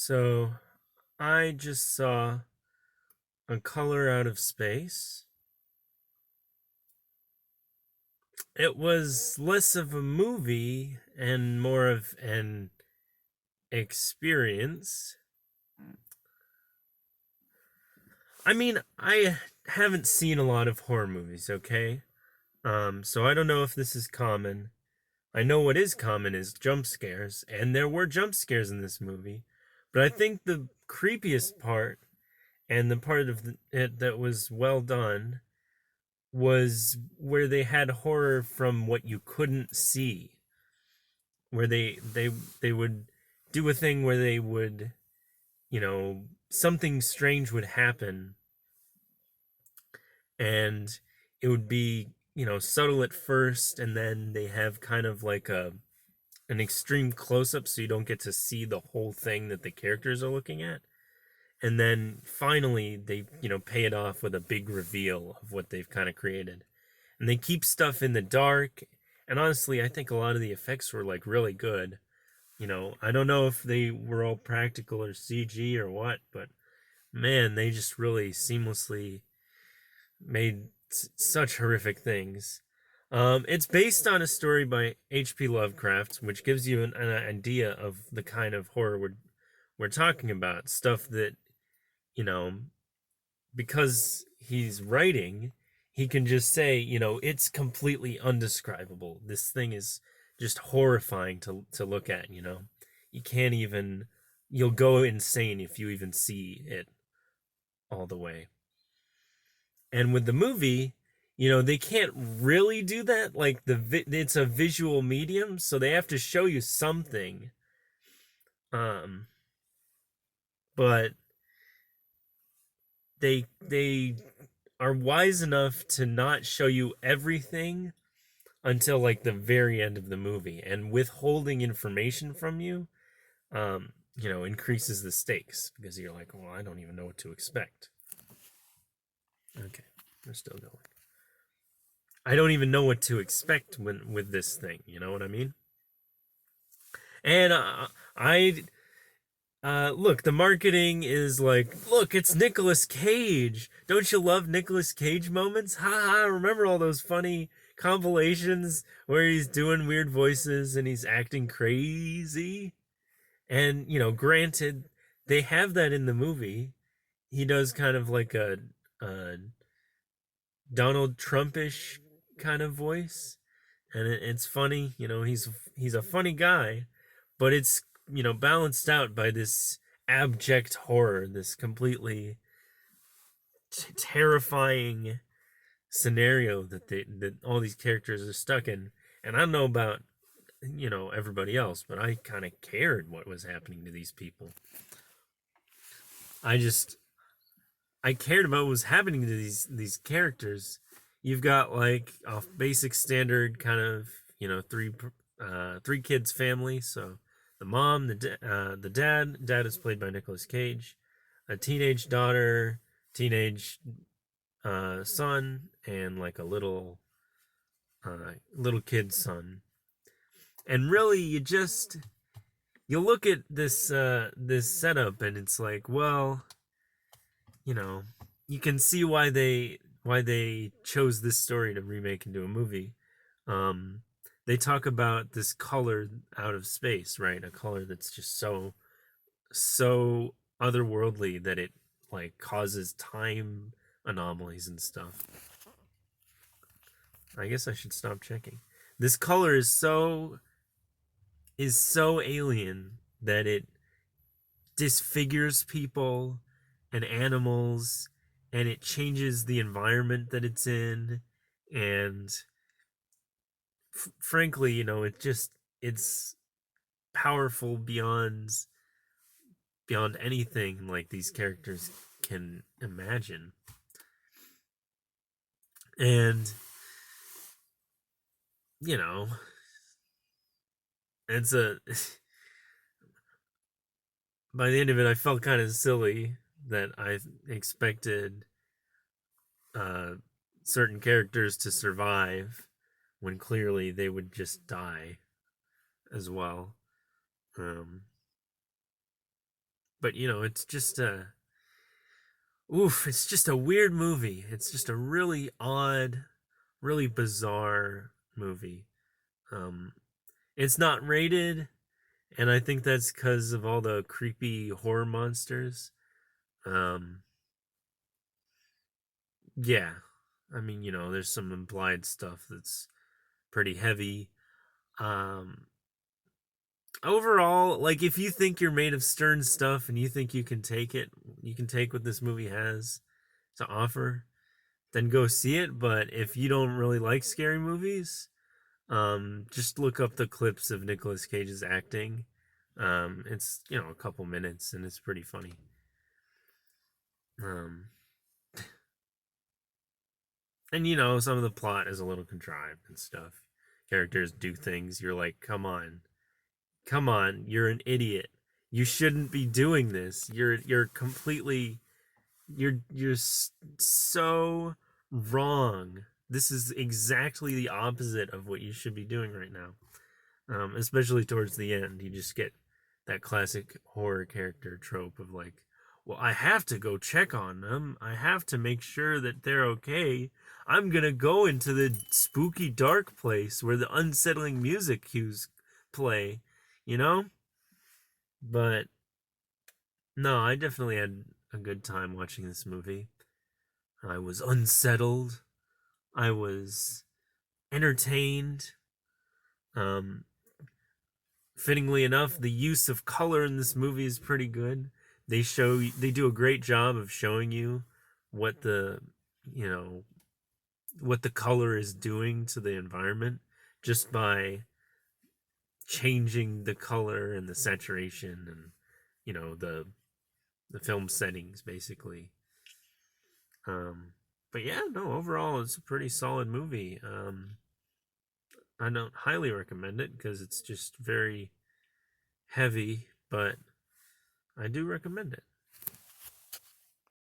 So I just saw A Color Out of Space. It was less of a movie and more of an experience. I mean, I haven't seen a lot of horror movies, okay? So I don't know if this is common. I know what is common is jump scares, and there were jump scares in this movie. But I think the creepiest part and the part of it that was well done was where they had horror from what you couldn't see, where they would do a thing where they would, something strange would happen, and it would be, subtle at first, and then they have kind of like an extreme close up so you don't get to see the whole thing that the characters are looking at. And then finally they, pay it off with a big reveal of what they've kind of created. And they keep stuff in the dark. And honestly, I think a lot of the effects were like really good. I don't know if they were all practical or CG or what, but man, they just really seamlessly made such horrific things. It's based on a story by H.P. Lovecraft, which gives you an idea of the kind of horror we're talking about. Stuff that, you know, because he's writing, he can just say, it's completely undescribable. This thing is just horrifying to look at, You can't even you'll go insane if you even see it all the way. And with the movie, they can't really do that. Like it's a visual medium, so they have to show you something. Um but they are wise enough to not show you everything until like the very end of the movie, and withholding information from you increases the stakes because you're like, well, I don't even know what to expect. Okay, we're still going. I don't even know what to expect with this thing, you know what I mean? And I look, the marketing is like, look, it's Nicolas Cage. Don't you love Nicolas Cage moments? Ha ha, remember all those funny compilations where he's doing weird voices and he's acting crazy? And, granted, they have that in the movie. He does kind of like a Donald Trumpish kind of voice. And it's funny, he's a funny guy, but it's balanced out by this abject horror, this completely terrifying scenario that all these characters are stuck in. And I don't know about everybody else, but I kind of cared what was happening to these people. I just I cared about what was happening to these characters. You've got like a basic standard kind of three kids family. So the mom, the dad is played by Nicolas Cage, a teenage daughter, teenage son, and like a little kid son. And really, you look at this setup, and it's like, well, you know, you can see why they chose this story to remake into a movie. Um, they talk about this color out of space, right? A color that's just so otherworldly that it like causes time anomalies and stuff. I guess I should stop checking. This color is so alien that it disfigures people and animals, and it changes the environment that it's in, and frankly, it's powerful beyond anything like these characters can imagine. And you know it's a by the end of it I felt kind of silly that I expected uh certain characters to survive when clearly they would just die as well. um But it's just it's just a weird movie. It's just a really odd, really bizarre movie. Um, it's not rated, and I think that's because of all the creepy horror monsters. Um, yeah, I mean, there's some implied stuff that's pretty heavy. Um, Overall, like if you think you're made of stern stuff and you think you can take it, you can take what this movie has to offer, then go see it. But if you don't really like scary movies, just look up the clips of Nicolas Cage's acting. It's a couple minutes and it's pretty funny. Um, and some of the plot is a little contrived and stuff. Characters do things you're like, come on, you're an idiot. You shouldn't be doing this. You're completely you're so wrong. This is exactly the opposite of what you should be doing right now. Especially towards the end, you just get that classic horror character trope of like, well, I have to go check on them. I have to make sure that they're okay. I'm gonna go into the spooky dark place where the unsettling music cues play, you know? But no, I definitely had a good time watching this movie. I was unsettled. I was entertained. Um, Fittingly enough, the use of color in this movie is pretty good. They do a great job of showing you what you know, what the color is doing to the environment just by changing the color and the saturation and the film settings basically. But yeah, no, overall it's a pretty solid movie. I don't highly recommend it because it's just very heavy, but I do recommend it.